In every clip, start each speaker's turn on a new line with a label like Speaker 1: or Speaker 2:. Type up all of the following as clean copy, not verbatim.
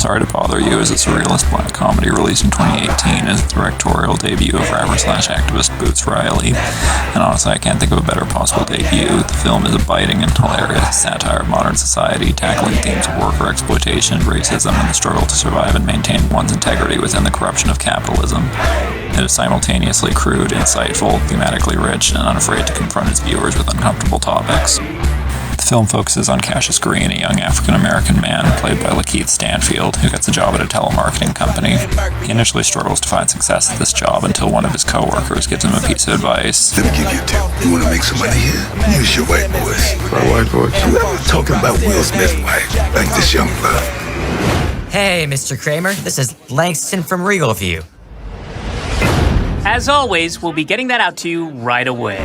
Speaker 1: Sorry to Bother You is a surrealist black comedy released in 2018 as the directorial debut of rapper/activist Boots Riley. And honestly, I can't think of a better possible debut. The film is a biting and hilarious satire of modern society, tackling themes of worker exploitation, racism, and the struggle to survive and maintain one's integrity within the corruption of capitalism. It is simultaneously crude, insightful, thematically rich, and unafraid to confront its viewers with uncomfortable topics. The film focuses on Cassius Green, a young African-American man played by Lakeith Stanfield, who gets a job at a telemarketing company. He initially struggles to find success at this job until one of his co-workers gives him a piece of advice.
Speaker 2: Let me give you a tip. You want to make some money here? Use your white voice.
Speaker 3: My white voice?
Speaker 2: I'm talking about Will Smith's wife, like this young blood.
Speaker 4: Hey, Mr. Kramer, this is Langston from Regal View.
Speaker 5: As always, we'll be getting that out to you right away.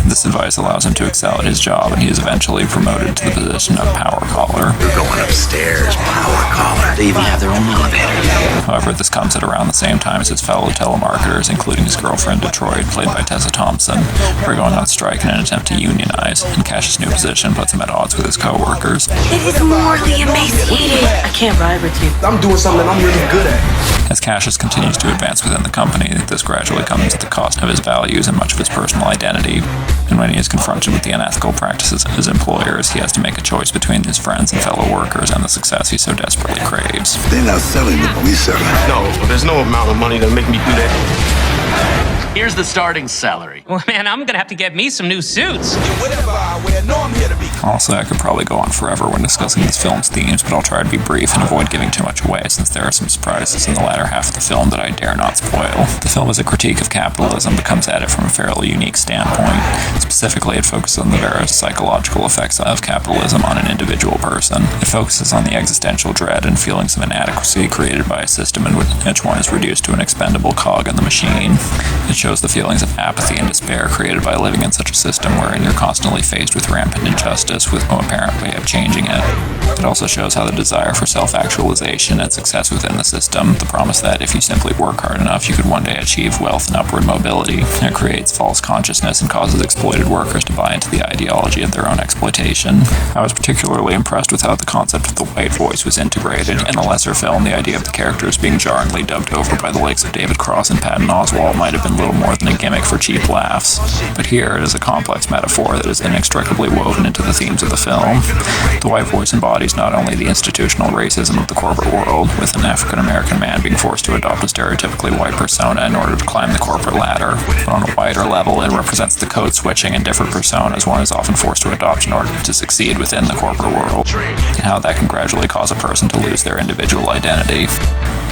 Speaker 1: This advice allows him to excel at his job, and he is eventually promoted to the position of power caller.
Speaker 2: We're going upstairs, power caller. They even have their own elevator.
Speaker 1: However, this comes at around the same time as his fellow telemarketers, including his girlfriend Detroit, played by Tessa Thompson, are going on strike in an attempt to unionize, and Cash's new position puts him at odds with his co-workers.
Speaker 6: It is morally emaciated. I can't ride with you.
Speaker 3: I'm doing something I'm really good at.
Speaker 1: As Cassius continues to advance within the company, this gradually comes at the cost of his values and much of his personal identity. And when he is confronted with the unethical practices of his employers, he has to make a choice between his friends and fellow workers and the success he so desperately craves.
Speaker 2: They're not selling it, we selling it.
Speaker 3: No, there's no amount of money to make me do that.
Speaker 7: Here's the starting salary.
Speaker 5: Well, man, I'm gonna have to get me some new suits.
Speaker 1: Honestly, I could probably go on forever when discussing this film's themes, but I'll try to be brief and avoid giving too much away, since there are some surprises in the latter half of the film that I dare not spoil. The film is a critique of capitalism, but comes at it from a fairly unique standpoint. Specifically, it focuses on the various psychological effects of capitalism on an individual person. It focuses on the existential dread and feelings of inadequacy created by a system in which one is reduced to an expendable cog in the machine. It shows the feelings of apathy and despair created by living in such a system wherein you're constantly faced with rampant injustice with no apparent way of changing it. It also shows how the desire for self-actualization and success within the system, the promise that if you simply work hard enough, you could one day achieve wealth and upward mobility. And it creates false consciousness and causes exploited workers to buy into the ideology of their own exploitation. I was particularly impressed with how the concept of the white voice was integrated. In a lesser film, the idea of the characters being jarringly dubbed over by the likes of David Cross and Patton Oswalt might have been little more than a gimmick for cheap laughs. But here, it is a complex metaphor that is inextricably woven into the themes of the film. The white voice embodies not only the institutional racism of the corporate world, with an African-American man being forced to adopt a stereotypically white persona in order to climb the corporate ladder, but on a wider level, it represents the code switching and different personas one is often forced to adopt in order to succeed within the corporate world, and how that can gradually cause a person to lose their individual identity.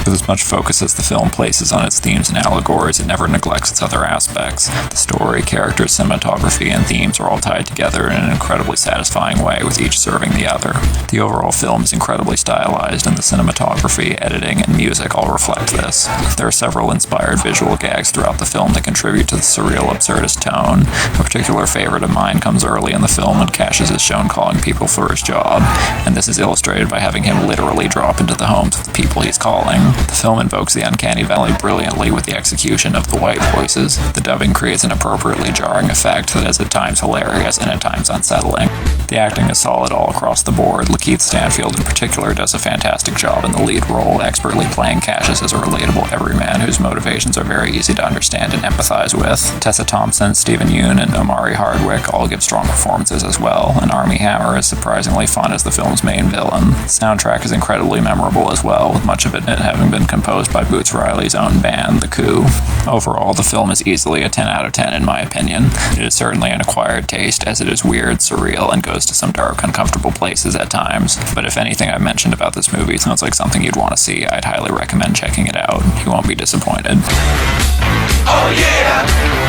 Speaker 1: With as much focus as the film places on its themes and allegories, it never neglects its other aspects. The story, characters, cinematography, and themes are all tied together in an incredibly satisfying way, with each serving the other. The overall film is incredibly stylized, and the cinematography, editing, and music all reflect this. There are several inspired visual gags throughout the film that contribute to the surreal, absurdist tone. A particular favorite of mine comes early in the film when Cassius is shown calling people for his job, and this is illustrated by having him literally drop into the homes of the people he's calling. The film invokes the uncanny valley brilliantly with the execution of the white voices. The dubbing creates an appropriately jarring effect that is at times hilarious and at times unsettling. The acting is solid all across the board. Lakeith Stanfield in particular does a fantastic job in the lead role, expertly playing Cassius as a relatable everyman whose motivations are very easy to understand and empathize with. Tessa Thompson, Stephen Yeun, and Omari Hardwick all give strong performances as well, and Armie Hammer is surprisingly fun as the film's main villain. The soundtrack is incredibly memorable as well, with much of it having been composed by Boots Riley's own band, The Coup. Overall, the film is easily a 10 out of 10 in my opinion. It is certainly an acquired taste, as it is weird, surreal, and goes to some dark, uncomfortable places at times. But if anything I've mentioned about this movie sounds like something you'd want to see, I'd highly recommend checking it out. You won't be disappointed.
Speaker 2: Oh yeah!